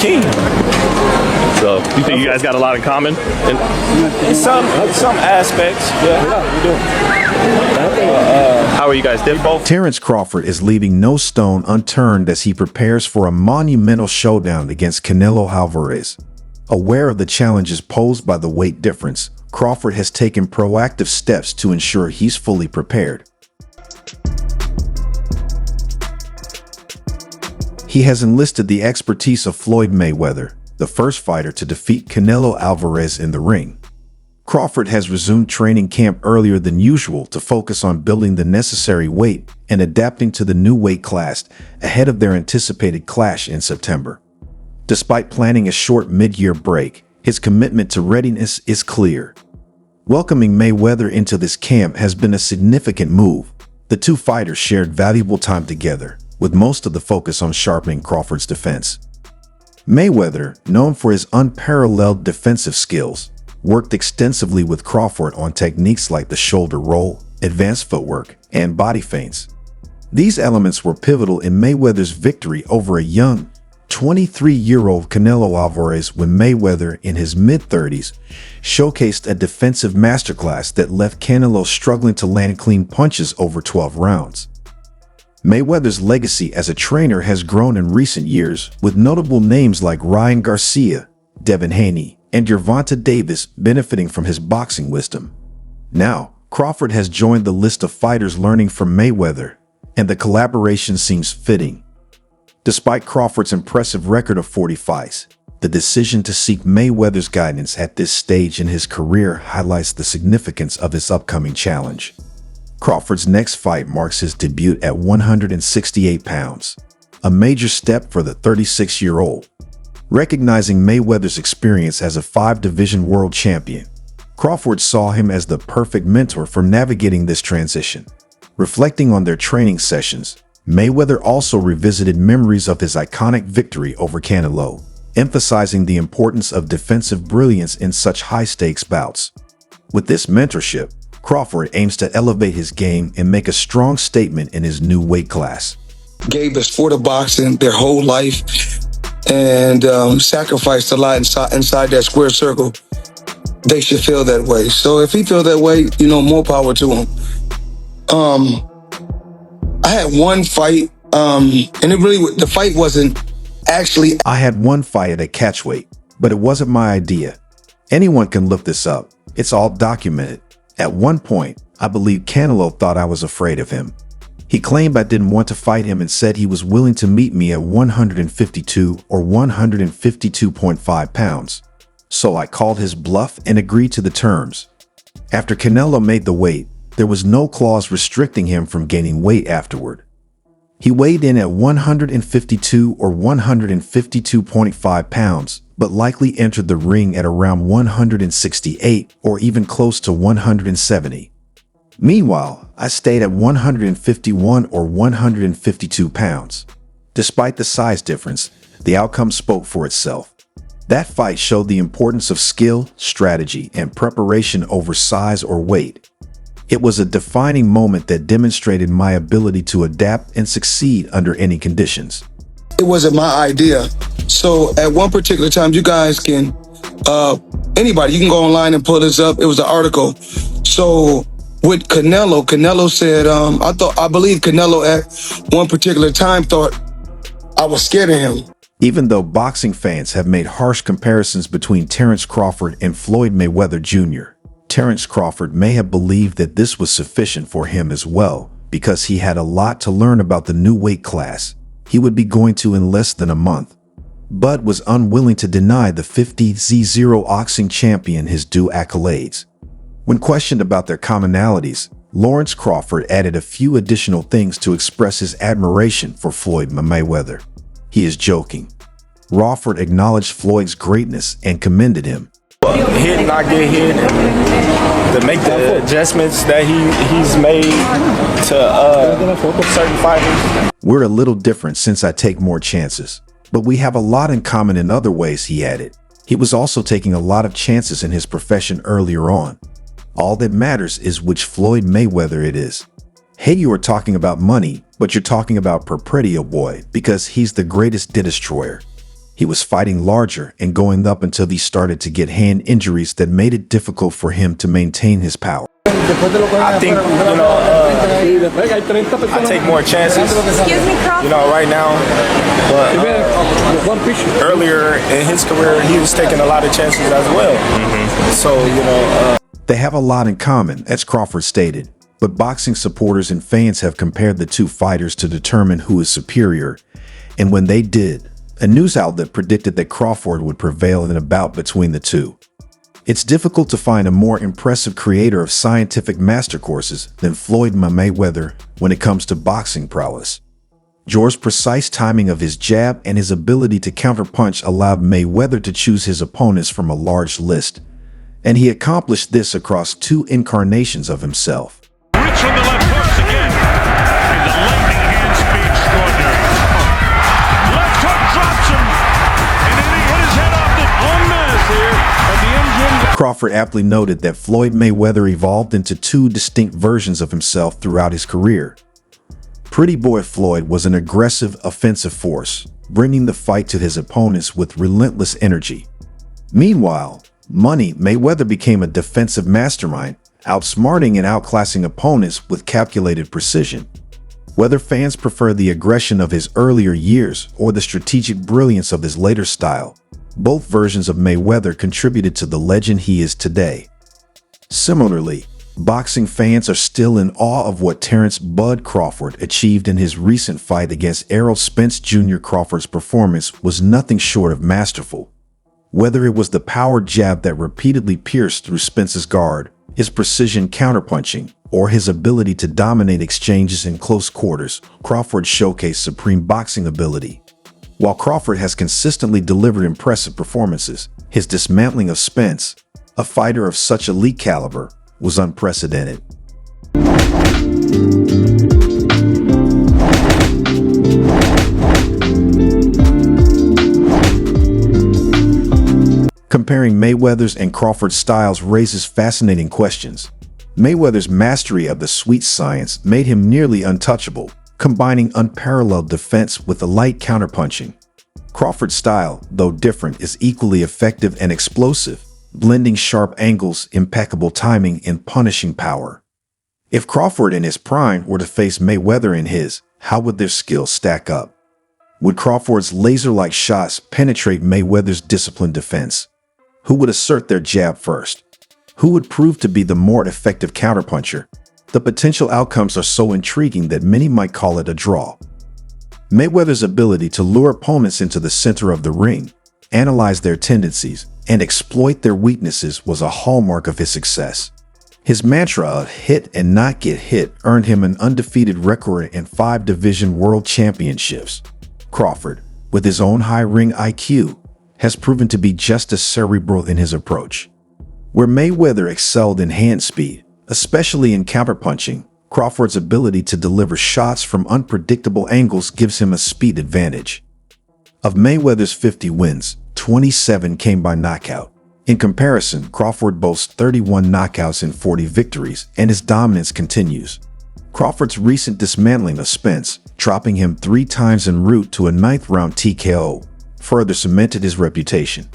king. So you think you guys got a lot in common? In some aspects, yeah, we do. How are you guys different? Terence Crawford is leaving no stone unturned as he prepares for a monumental showdown against Canelo Alvarez. Aware of the challenges posed by the weight difference, Crawford has taken proactive steps to ensure he's fully prepared. He has enlisted the expertise of Floyd Mayweather, the first fighter to defeat Canelo Alvarez in the ring. Crawford has resumed training camp earlier than usual to focus on building the necessary weight and adapting to the new weight class ahead of their anticipated clash in September. Despite planning a short mid-year break, his commitment to readiness is clear. Welcoming Mayweather into this camp has been a significant move. The two fighters shared valuable time together, with most of the focus on sharpening Crawford's defense. Mayweather, known for his unparalleled defensive skills, worked extensively with Crawford on techniques like the shoulder roll, advanced footwork, and body feints. These elements were pivotal in Mayweather's victory over a young, 23-year-old Canelo Alvarez when Mayweather, in his mid-30s, showcased a defensive masterclass that left Canelo struggling to land clean punches over 12 rounds. Mayweather's legacy as a trainer has grown in recent years, with notable names like Ryan Garcia, Devin Haney, and Gervonta Davis benefiting from his boxing wisdom. Now, Crawford has joined the list of fighters learning from Mayweather, and the collaboration seems fitting. Despite Crawford's impressive record of 40 fights, the decision to seek Mayweather's guidance at this stage in his career highlights the significance of his upcoming challenge. Crawford's next fight marks his debut at 168 pounds, a major step for the 36-year-old. Recognizing Mayweather's experience as a 5-division world champion, Crawford saw him as the perfect mentor for navigating this transition. Reflecting on their training sessions, Mayweather also revisited memories of his iconic victory over Canelo, emphasizing the importance of defensive brilliance in such high-stakes bouts. With this mentorship, Crawford aims to elevate his game and make a strong statement in his new weight class. Gave us for the boxing their whole life and sacrificed a lot inside that square circle. They should feel that way. So if he feels that way, more power to him. I had one fight, and the fight wasn't actually... I had one fight at a catchweight, but it wasn't my idea. Anyone can look this up. It's all documented. At one point, I believe Canelo thought I was afraid of him. He claimed I didn't want to fight him and said he was willing to meet me at 152 or 152.5 pounds. So I called his bluff and agreed to the terms. After Canelo made the weight, there was no clause restricting him from gaining weight afterward. He weighed in at 152 or 152.5 pounds, but likely entered the ring at around 168 or even close to 170. Meanwhile, I stayed at 151 or 152 pounds. Despite the size difference, the outcome spoke for itself. That fight showed the importance of skill, strategy, and preparation over size or weight. It was a defining moment that demonstrated my ability to adapt and succeed under any conditions. It wasn't my idea. So at one particular time, you guys can, anybody, you can go online and pull this up. It was an article. So with Canelo said, I believe Canelo at one particular time thought I was scared of him. Even though boxing fans have made harsh comparisons between Terence Crawford and Floyd Mayweather Jr., Terence Crawford may have believed that this was sufficient for him as well, because he had a lot to learn about the new weight class he would be going to in less than a month. Bud was unwilling to deny the 50-0 boxing champion his due accolades. When questioned about their commonalities, Lawrence Crawford added a few additional things to express his admiration for Floyd Mayweather. He is joking. Crawford acknowledged Floyd's greatness and commended him. Hit and not get hit, and to make the adjustments that he's made to certain fighters. We're a little different since I take more chances, but we have a lot in common in other ways, he added. He was also taking a lot of chances in his profession earlier on. All that matters is which Floyd Mayweather it is. Hey, you are talking about money, but you're talking about property, boy, because he's the greatest destroyer. He was fighting larger and going up until he started to get hand injuries that made it difficult for him to maintain his power. I think, I take more chances, Excuse me, Crawford. right now. But earlier in his career, he was taking a lot of chances as well. So, They have a lot in common, as Crawford stated, but boxing supporters and fans have compared the two fighters to determine who is superior. And when they did, a news outlet predicted that Crawford would prevail in a bout between the two. It's difficult to find a more impressive creator of scientific master courses than Floyd Mayweather when it comes to boxing prowess. George's precise timing of his jab and his ability to counterpunch allowed Mayweather to choose his opponents from a large list, and he accomplished this across two incarnations of himself. Rich from the left hooks again. And the lightning hand speed extraordinary. Left hook drops him. And then he hit his head off the en masse here at the engine. Crawford aptly noted that Floyd Mayweather evolved into two distinct versions of himself throughout his career. Pretty Boy Floyd was an aggressive, offensive force, bringing the fight to his opponents with relentless energy. Meanwhile, Money Mayweather became a defensive mastermind, outsmarting and outclassing opponents with calculated precision. Whether fans prefer the aggression of his earlier years or the strategic brilliance of his later style, both versions of Mayweather contributed to the legend he is today. Similarly, boxing fans are still in awe of what Terence "Bud" Crawford achieved in his recent fight against Errol Spence Jr. Crawford's performance was nothing short of masterful. Whether it was the power jab that repeatedly pierced through Spence's guard, his precision counterpunching, or his ability to dominate exchanges in close quarters, Crawford showcased supreme boxing ability. While Crawford has consistently delivered impressive performances, his dismantling of Spence, a fighter of such elite caliber, was unprecedented. Comparing Mayweather's and Crawford's styles raises fascinating questions. Mayweather's mastery of the sweet science made him nearly untouchable, combining unparalleled defense with a light counterpunching. Crawford's style, though different, is equally effective and explosive, blending sharp angles, impeccable timing, and punishing power. If Crawford in his prime were to face Mayweather in his, how would their skills stack up? Would Crawford's laser-like shots penetrate Mayweather's disciplined defense? Who would assert their jab first? Who would prove to be the more effective counterpuncher? The potential outcomes are so intriguing that many might call it a draw. Mayweather's ability to lure opponents into the center of the ring, analyze their tendencies, and exploit their weaknesses was a hallmark of his success. His mantra of hit and not get hit earned him an undefeated record in 5 division world championships. Crawford, with his own high ring IQ, has proven to be just as cerebral in his approach. Where Mayweather excelled in hand speed, especially in counterpunching, Crawford's ability to deliver shots from unpredictable angles gives him a speed advantage. Of Mayweather's 50 wins, 27 came by knockout. In comparison, Crawford boasts 31 knockouts and 40 victories, and his dominance continues. Crawford's recent dismantling of Spence, dropping him 3 times en route to a 9th-round TKO, further cemented his reputation.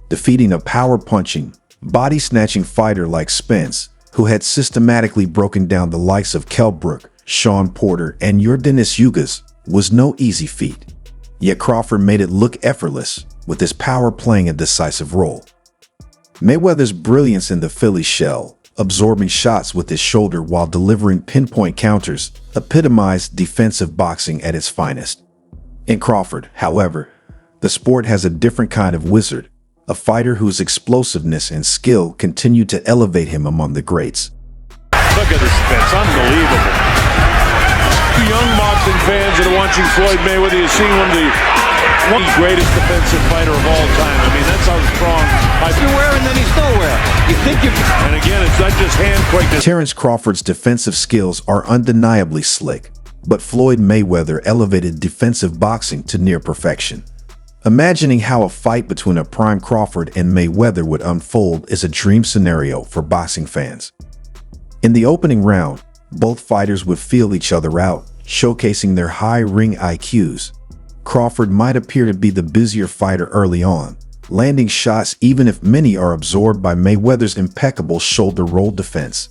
Defeating a power-punching, body-snatching fighter like Spence, who had systematically broken down the likes of Kell Brook, Sean Porter, and Yordenis Ugas, was no easy feat. Yet Crawford made it look effortless, with his power playing a decisive role. Mayweather's brilliance in the Philly shell, absorbing shots with his shoulder while delivering pinpoint counters, epitomized defensive boxing at its finest. In Crawford, however, the sport has a different kind of wizard, a fighter whose explosiveness and skill continue to elevate him among the greats. Look at this Spence, unbelievable. Young boxing fans that are watching Floyd Mayweather, you're seeing one of the greatest defensive fighter of all time. I mean, that's how strong. You're and then he's nowhere. You think you and again, it's not just hand quickness. Terence Crawford's defensive skills are undeniably slick, but Floyd Mayweather elevated defensive boxing to near perfection. Imagining how a fight between a prime Crawford and Mayweather would unfold is a dream scenario for boxing fans. In the opening round, both fighters would feel each other out, showcasing their high ring IQs. Crawford might appear to be the busier fighter early on, landing shots even if many are absorbed by Mayweather's impeccable shoulder roll defense.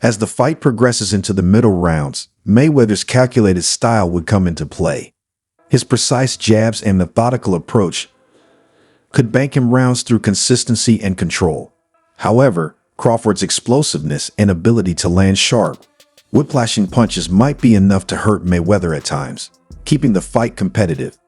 As the fight progresses into the middle rounds, Mayweather's calculated style would come into play. His precise jabs and methodical approach could bank him rounds through consistency and control. However, Crawford's explosiveness and ability to land sharp, whiplashing punches might be enough to hurt Mayweather at times, keeping the fight competitive.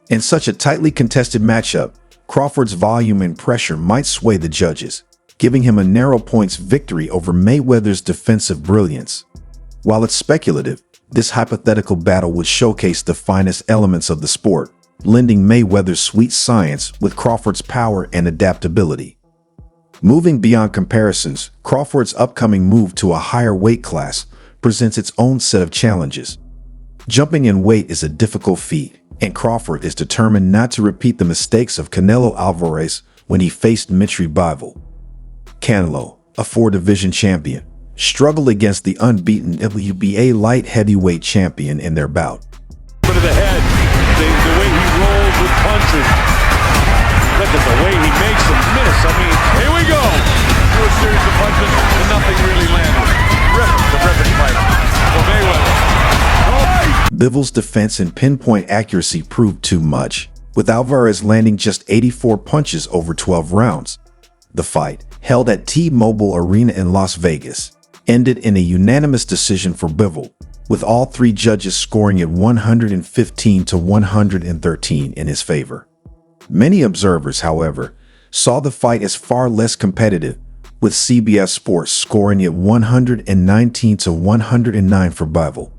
In such a tightly contested matchup, Crawford's volume and pressure might sway the judges, giving him a narrow points victory over Mayweather's defensive brilliance. While it's speculative, this hypothetical battle would showcase the finest elements of the sport, blending Mayweather's sweet science with Crawford's power and adaptability. Moving beyond comparisons, Crawford's upcoming move to a higher weight class presents its own set of challenges. Jumping in weight is a difficult feat, and Crawford is determined not to repeat the mistakes of Canelo Alvarez when he faced Mentorship. Canelo, a 4-division champion, struggled against the unbeaten WBA light heavyweight champion in their bout. To the head, the way he rolls with punches. Look at the way he makes them miss. I mean, here we go. Through a series of punches and nothing really landed. Terrific fight for Mayweather. Bivol's defense and pinpoint accuracy proved too much, with Alvarez landing just 84 punches over 12 rounds. The fight, held at T-Mobile Arena in Las Vegas, ended in a unanimous decision for Bivol, with all 3 judges scoring it 115 to 113 in his favor. Many observers, however, saw the fight as far less competitive, with CBS Sports scoring it 119 to 109 for Bivol.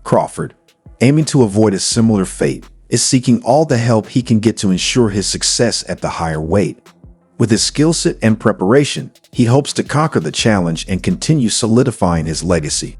Crawford, aiming to avoid a similar fate, is seeking all the help he can get to ensure his success at the higher weight. With his skill set and preparation, he hopes to conquer the challenge and continue solidifying his legacy.